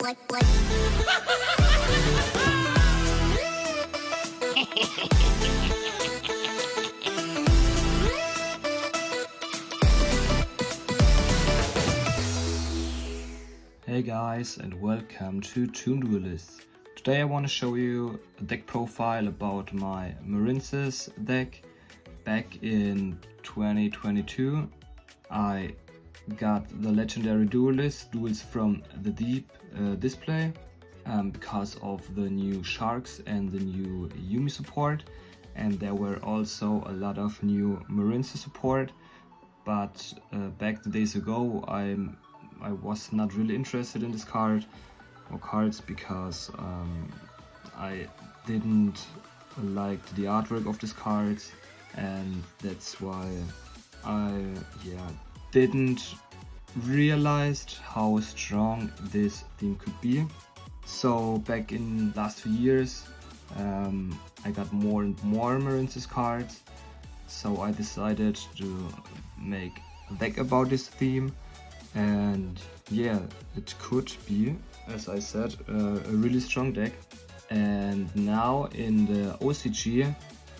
Hey guys, and welcome to Toon Duelists. Today I want to show you a deck profile about my Marincess deck. Back in 2022 I got the legendary duels from the Deep display because of the new sharks and the new Yumi support, and there were also a lot of new Marincess support, but back the days ago I was not really interested in this card or cards because I didn't like the artwork of this card, and that's why I didn't realized how strong this theme could be. So back in last few years I got more and more Marincess cards, so I decided to make a deck about this theme. And yeah, it could be, as I said, a really strong deck. And now in the OCG,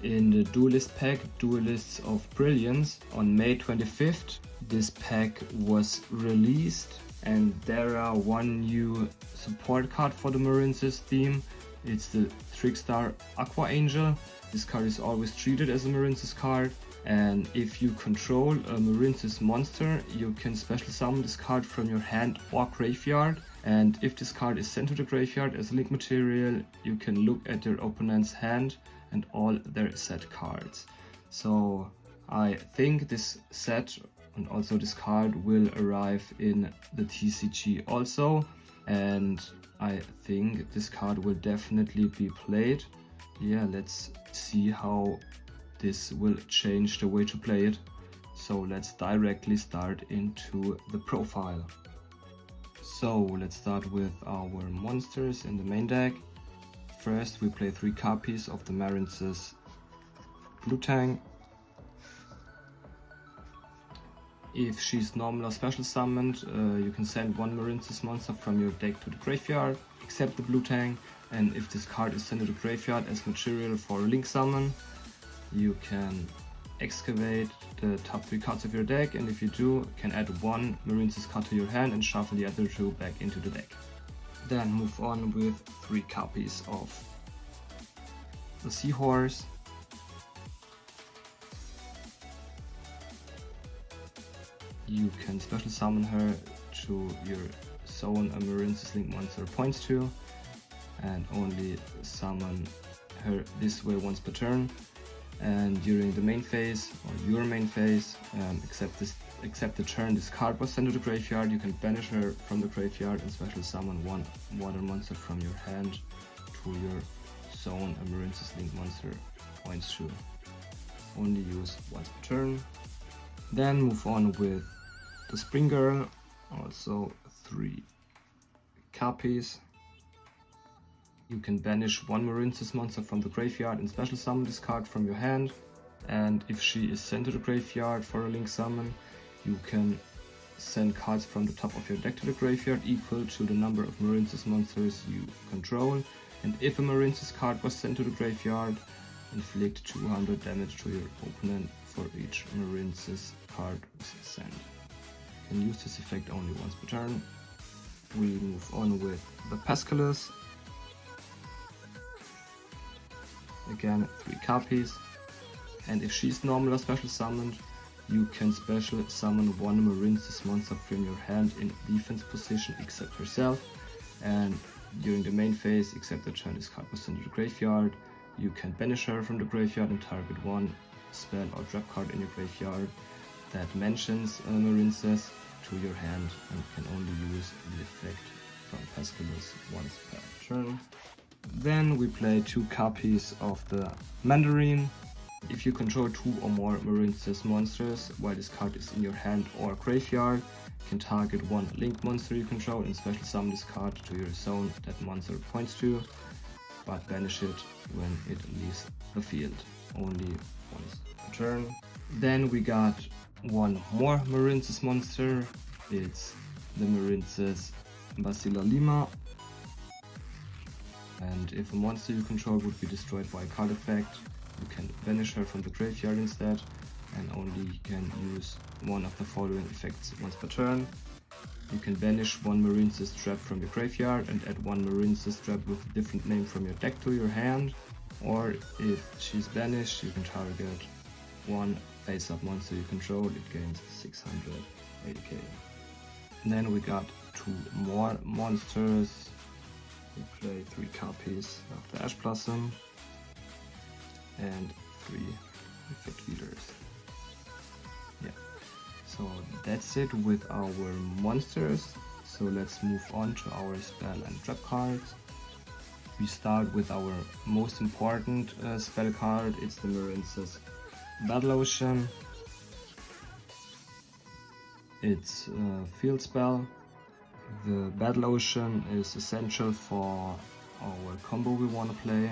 in the Duelist pack, Duelists of Brilliance, on May 25th, this pack was released, and there are one new support card for the Marincess theme. It's the Trickstar Aqua Angel. This card is always treated as a Marincess card, and if you control a Marincess monster, you can special summon this card from your hand or graveyard. And if this card is sent to the graveyard as a link material, you can look at your opponent's hand and all their set cards. So I think this set and also this card will arrive in the TCG also, and I think this card will definitely be played. Yeah, let's see how this will change the way to play it. So let's directly start into the profile. So let's start with our monsters in the main deck. First we play 3 copies of the Marincess Blue Tang. If she's normal or special summoned, you can send 1 Marincess monster from your deck to the graveyard, except the Blue Tang. And if this card is sent to the graveyard as material for a link summon, you can excavate the top 3 cards of your deck, and if you do, can add 1 Marincess card to your hand and shuffle the other 2 back into the deck. Then move on with 3 copies of the Seahorse. You can special summon her to your zone a Marincess link monster points to, and only summon her this way once per turn. And during the main phase, or your main phase, except the turn this card was sent to the graveyard, you can banish her from the graveyard and special summon 1 water monster from your hand to your zone a Marincess link monster points to. Only use once per turn. Then move on with the Spring Girl, also 3 copies. You can banish 1 Marincess monster from the graveyard and special summon this card from your hand. And if she is sent to the graveyard for a link summon, you can send cards from the top of your deck to the graveyard equal to the number of Marincess monsters you control. And if a Marincess card was sent to the graveyard, inflict 200 damage to your opponent for each Marincess card sent. You can use this effect only once per turn. We move on with the Pescalus. Again, 3 copies, and if she's normal or special summoned, you can special summon 1 Marincess monster from your hand in defense position except herself. And during the main phase, except the turn this card was sent to the graveyard, you can banish her from the graveyard and target 1 spell or trap card in your graveyard that mentions a Marincess to your hand, and can only use the effect from Pescalus once per turn. Then we play 2 copies of the Mandarin. If you control 2 or more Marincess monsters while this card is in your hand or graveyard, you can target 1 link monster you control and special summon this card to your zone that monster points to, but banish it when it leaves the field, only once per turn. Then we got 1 more Marincess monster. It's the Marincess Basila Lima. And if a monster you control would be destroyed by a card effect, you can banish her from the graveyard instead, and only can use one of the following effects once per turn. You can banish one Marincess trap from your graveyard and add one Marincess trap with a different name from your deck to your hand. Or if she's banished, you can target one face-up monster you control, it gains 680k. Then we got two more monsters. We play 3 copies of the Ash Blossom and 3 Effect Dealers. Yeah, so that's it with our monsters. So let's move on to our spell and trap cards. We start with our most important spell card. It's the Marincess Battle Ocean. It's a field spell. The Battle Ocean is essential for our combo we want to play.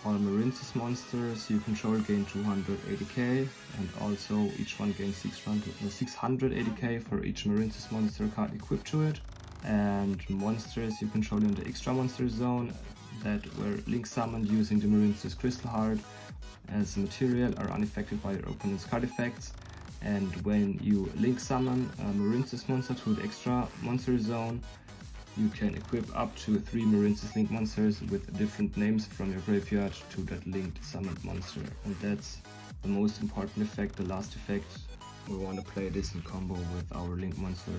All Marincess monsters you control gain 280k, and also each one gains 680k for each Marincess monster card equipped to it. And monsters you control in the extra monster zone that were link summoned using the Marincess Crystal Heart as material are unaffected by your opponent's card effects. And when you link summon a Marincess monster to the extra monster zone, you can equip up to 3 Marincess link monsters with different names from your graveyard to that linked summoned monster. And that's the most important effect, the last effect. We want to play this in combo with our link monster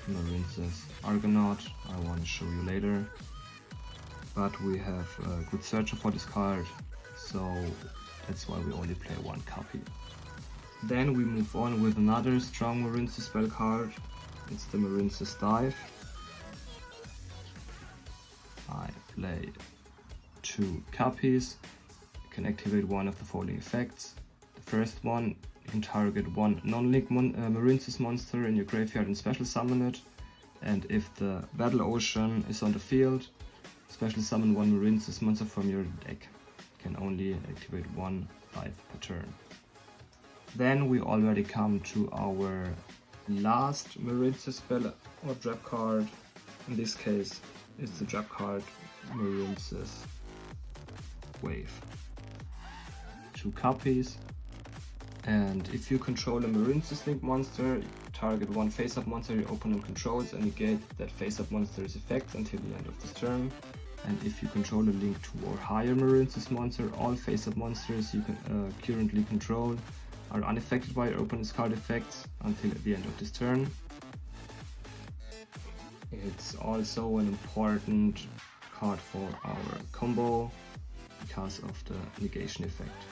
Marincess Argonaut. I want to show you later. But we have a good searcher for this card, so that's why we only play 1 copy. Then we move on with another strong Marincess spell card. It's the Marincess Dive. I play 2 copies. You can activate one of the following effects. The first one, you can target one non-link Marincess monster in your graveyard and special summon it. And if the Battle Ocean is on the field, special summon one Marincess monster from your deck. You can only activate 1 dive per turn. Then we already come to our last Marincess spell or trap card. In this case, it's the trap card Marincess Wave. 2 copies. And if you control a Marincess link monster, you target one face-up monster your opponent controls and negate that face-up monster's effect until the end of this turn. And if you control a link 2 or higher Marincess monster, all face-up monsters you can currently control are unaffected by your opponent's card effects until the end of this turn. It's also an important card for our combo because of the negation effect.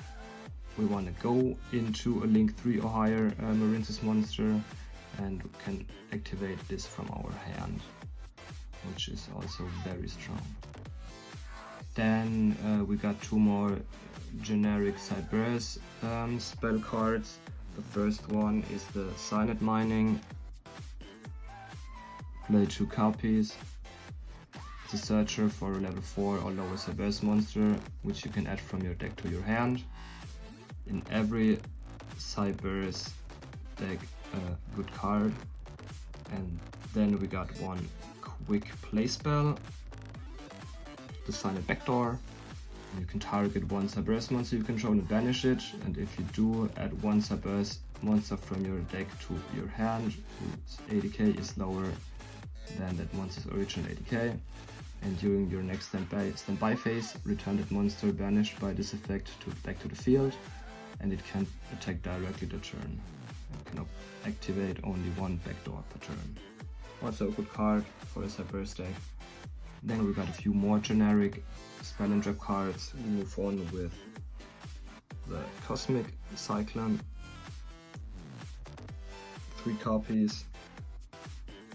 We want to go into a link 3 or higher Marincess monster and can activate this from our hand, which is also very strong. Then we got 2 more generic Cyberse spell cards. The first one is the Signet Mining. Play 2 copies. It's a searcher for a level 4 or lower Cyberse monster, which you can add from your deck to your hand. In every Cyberse deck a good card. And then we got 1 quick play spell, the Signet Backdoor. You can target 1 Cyberse monster you control and banish it, and if you do, add 1 Cyberse monster from your deck to your hand whose 80k is lower than that monster's original 80k. And during your next standby phase, return that monster banished by this effect back to the field, and it can attack directly the turn. You can activate only 1 backdoor per turn. Also a good card for a Cyberse deck. Then we got a few more generic spell and trap cards. We move on with the Cosmic Cyclone. 3 copies.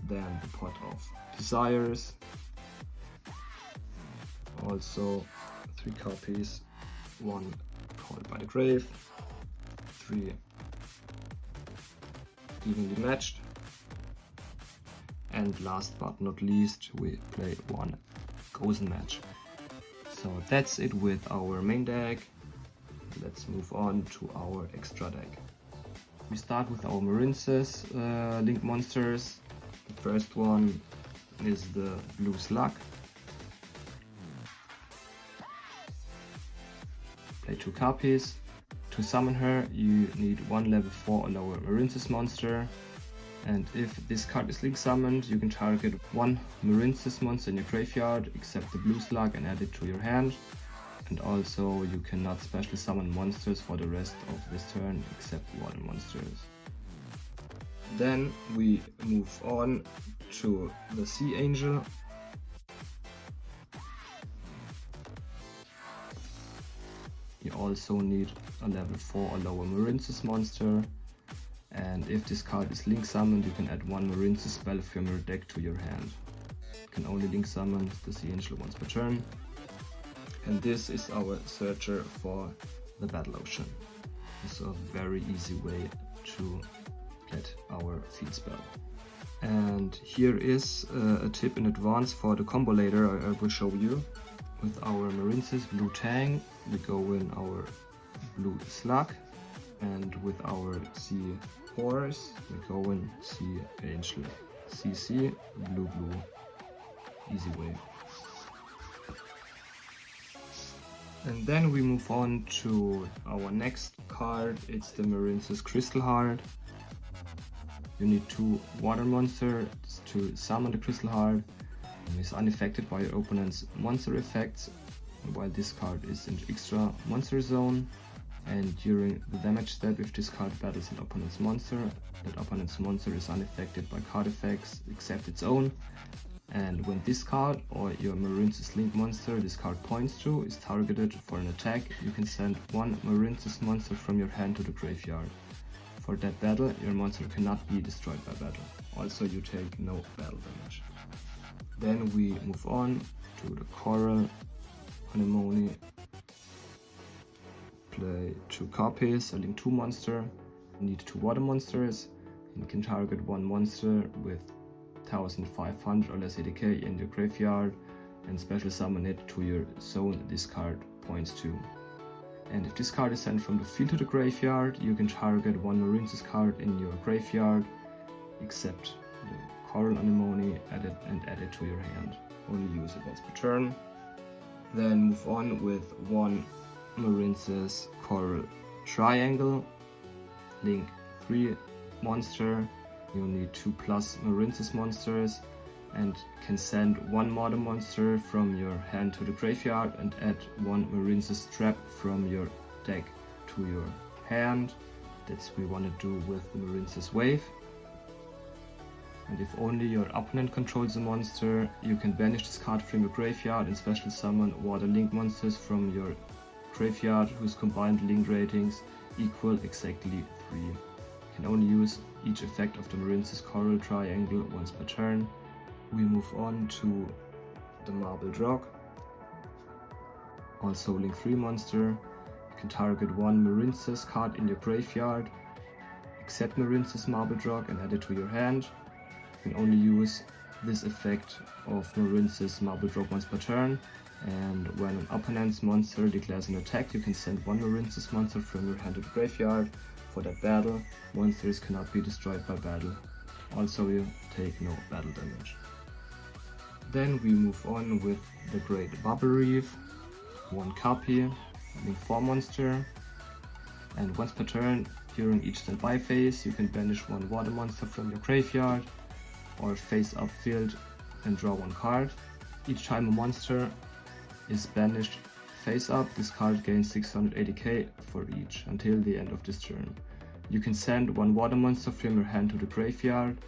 Then the Pot of Desires. Also 3 copies. 1 Called by the Grave. 3 Evenly Matched. And last but not least, we play 1 Gozen Match. So that's it with our main deck. Let's move on to our extra deck. We start with our Marincess link monsters. The first one, is the blue slug. Play 2 copies. To summon her, you need 1 level 4 or lower Marincess monster. And if this card is link summoned, you can target 1 Marincess monster in your graveyard, except the blue slug, and add it to your hand. And also, you cannot special summon monsters for the rest of this turn, except water monsters. Then we move on to the Sea Angel. You also need a level 4 or lower Marincess monster. And if this card is link summoned, you can add 1 Marincess spell from your deck to your hand. You can only link summon the Sea Angel once per turn. And this is our searcher for the Battle Ocean. It's a very easy way to get our field spell. And here is a tip in advance for the combo later I will show you. With our Marincess Blue Tang, we go in our Blue Slug, and with our Sea Horse, we go in Sea Angel. CC, Blue Blue. Easy way. And then we move on to our next card. It's the Marincess Crystal Heart. You need 2 water monsters to summon the Crystal Heart. It is unaffected by your opponent's monster effects, while this card is in extra monster zone. And during the damage step, if this card battles an opponent's monster, that opponent's monster is unaffected by card effects except its own. And when this card or your Marincess Link monster this card points to is targeted for an attack, you can send 1 Marincess monster from your hand to the graveyard. For that battle, your monster cannot be destroyed by battle. Also, you take no battle damage. Then we move on to the Coral Anemone. Play 2 copies, a link 2 monster. You need 2 water monsters. You can target 1 monster with 1500 or less ADK in your graveyard and special summon it to your zone this card points to. And if this card is sent from the field to the graveyard, you can target 1 Marincess card in your graveyard, except the Coral Anemone, add it to your hand. Only use it once per turn. Then move on with 1 Marincess Coral Triangle, link 3 monster. You need 2+ Marincess monsters and can send 1 modern monster from your hand to the graveyard and add 1 Marincess trap from your deck to your hand. That's what we want to do with the Marincess Wave. And if only your opponent controls a monster, you can banish this card from your graveyard and special summon water link monsters from your graveyard whose combined link ratings equal exactly 3. You can only use each effect of the Marincess Coral Triangle once per turn. We move on to the Marbled Rock. Also link 3 monster. You can target 1 Marincess card in your graveyard, except Marincess Marbled Rock, and add it to your hand. You can only use this effect of Marincess Marbled Rock once per turn. And when an opponent's monster declares an attack, you can send 1 Marincess monster from your hand to the graveyard. For that battle, monsters cannot be destroyed by battle. Also, you take no battle damage. Then we move on with the Great Bubble Reef. 1 copy, link 4 monster. And once per turn, during each standby phase, you can banish 1 water monster from your graveyard or face up field and draw 1 card. Each time a monster is banished face up, this card gains 600 ADK for each until the end of this turn. You can send 1 water monster from your hand to the graveyard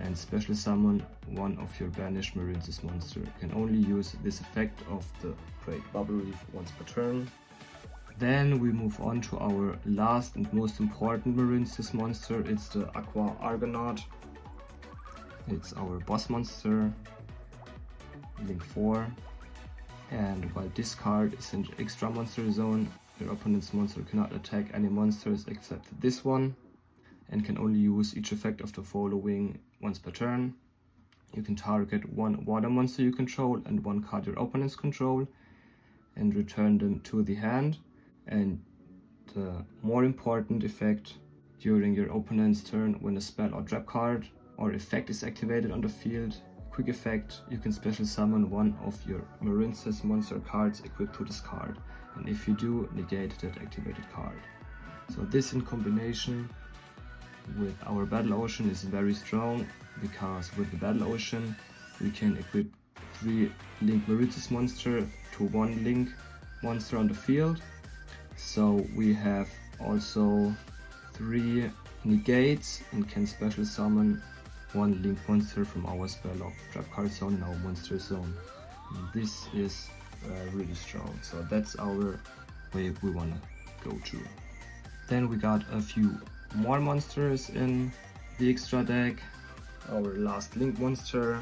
and special summon 1 of your banished Marincess monster. You can only use this effect of the Great Bubble Reef once per turn. Then we move on to our last and most important Marincess monster. It's the Aqua Argonaut. It's our boss monster, link 4. And while this card is in the extra monster zone, your opponent's monster cannot attack any monsters except this one, and can only use each effect of the following once per turn. You can target 1 water monster you control and 1 card your opponents control, and return them to the hand. And the more important effect, during your opponent's turn, when a spell or trap card or effect is activated on the field, you quick effect, you can special summon one of your Marincess monster cards equipped to this card, and if you do, negate that activated card. So this in combination with our Battle Ocean is very strong, because with the Battle Ocean we can equip 3 Link Marincess monster to 1 Link monster on the field. So we have also 3 negates and can special summon 1 Link monster from our spell of trap card zone in our monster zone. And this is really strong, so that's our way we wanna go to. Then we got a few more monsters in the extra deck. Our last Link monster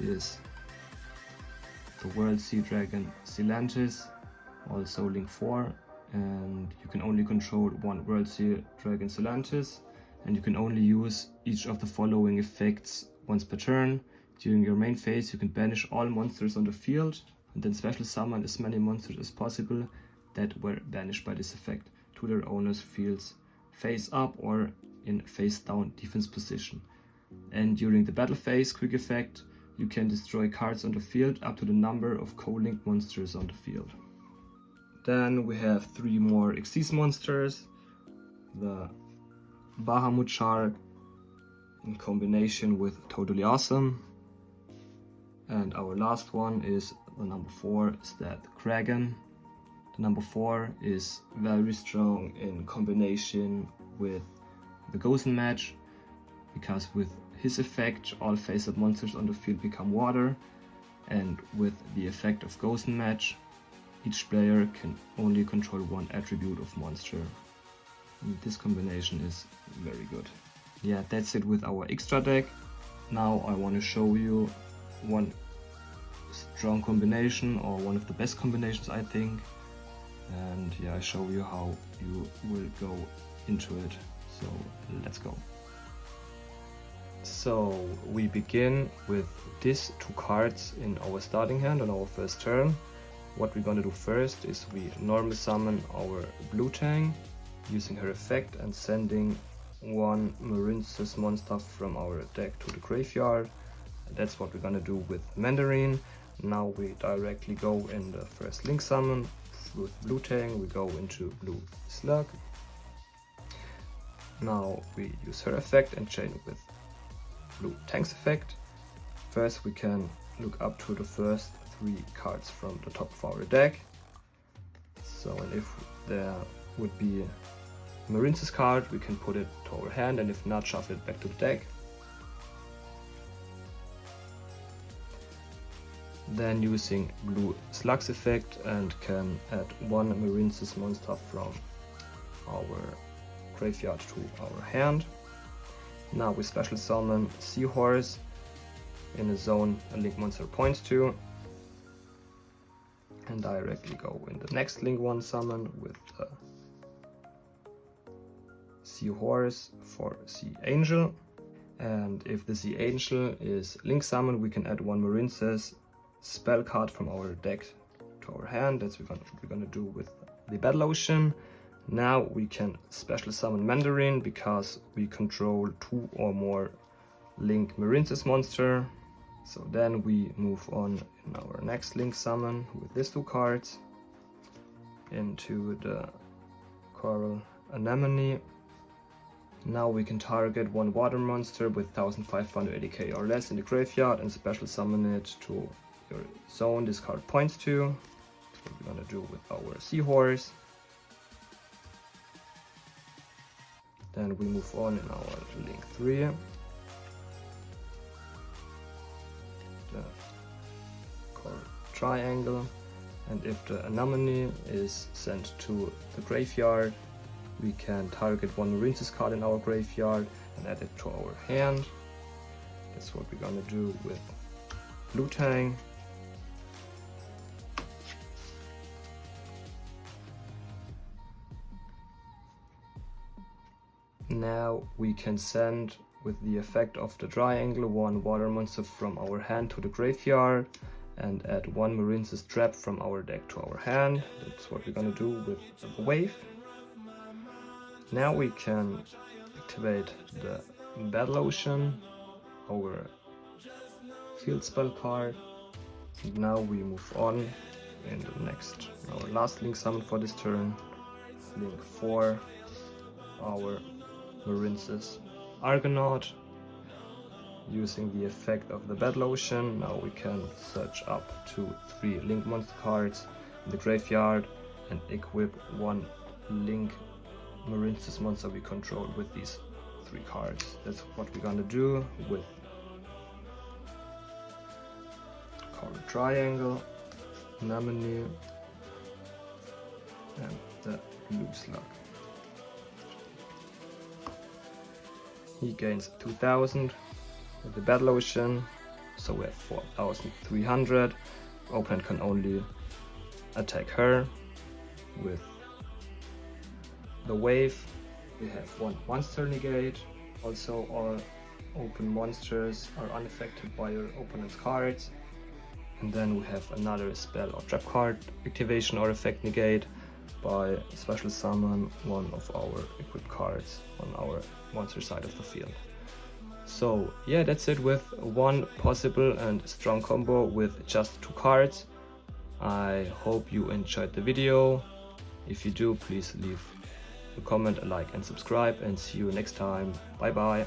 is the World Sea Dragon Silantis, also Link 4, and you can only control 1 World Sea Dragon Silantis, and you can only use each of the following effects once per turn. During your main phase you can banish all monsters on the field and then special summon as many monsters as possible that were banished by this effect to their owner's fields face up or in face down defense position. And during the battle phase quick effect, you can destroy cards on the field up to the number of co-linked monsters on the field. Then we have 3 more Xyz monsters. The Bahamut Shark in combination with Totally Awesome. And our last one is the number 4, is that Kraken. The number 4 is very strong in combination with the Gozen match, because with his effect all face-up monsters on the field become water, and with the effect of Gozen match each player can only control 1 attribute of monster. And this combination is very good. Yeah, that's it with our extra deck. Now I want to show you one strong combination, or one of the best combinations I think, and yeah, I show you how you will go into it. So let's go. So we begin with these 2 cards in our starting hand on our first turn. What we're gonna do first is we normal summon our Blue Tang using her effect and sending 1 Marincess monster from our deck to the graveyard. And that's what we're gonna do with Mandarin. Now we directly go in the first Link summon with Blue Tang. We go into Blue Slug. Now we use her effect and chain it with Blue Tang's effect. First we can look up to the first 3 cards from the top of our deck. So, and if there would be a Marincess card, we can put it to our hand, and if not, shuffle it back to the deck. Then using Blue Slug's effect, and can add 1 Marincess monster from our graveyard to our hand. Now we special summon Seahorse in a zone a Link monster points to, and directly go in the next Link 1 summon with Seahorse for Sea Angel. And if the Sea Angel is Link summoned, we can add 1 Marincess spell card from our deck to our hand. That's what we're gonna do with the Battle Ocean. Now we can special summon Mandarin because we control 2 or more Link Marincess monster. So then we move on in our next Link summon with these 2 cards into the Coral Anemone. Now we can target 1 water monster with 1500 ADK or less in the graveyard and special summon it to your zone this card points to. That's what we're gonna do with our Seahorse. Then we move on in our Link 3. The Coral Triangle. And if the Anemone is sent to the graveyard, we can target 1 Marincess card in our graveyard and add it to our hand. That's what we're gonna do with Blue Tang. Now we can send, with the effect of the triangle, 1 water monster from our hand to the graveyard and add 1 Marincess trap from our deck to our hand. That's what we're gonna do with the wave. Now we can activate the Battle Ocean, our field spell card. And now we move on in the next, our last link summon for this turn, link 4, our Marincess Argonaut. Using the effect of the Battle Ocean, now we can search up to 3 link monster cards in the graveyard and equip 1 link Marincess monster we control with these 3 cards. That's what we're gonna do with Coral Triangle, Anemone, and the Blue Slug. He gains 2000 with the Battle Ocean, so we have 4300. Opponent can only attack her with the wave. We have 1 monster negate. Also, all open monsters are unaffected by your opponent's cards. And then we have another spell or trap card activation or effect negate by special summon one of our equipped cards on our monster side of the field. So yeah, that's it with one possible and strong combo with just 2 cards. I hope you enjoyed the video. If you do, please leave a comment, a like and subscribe, and see you next time. Bye bye.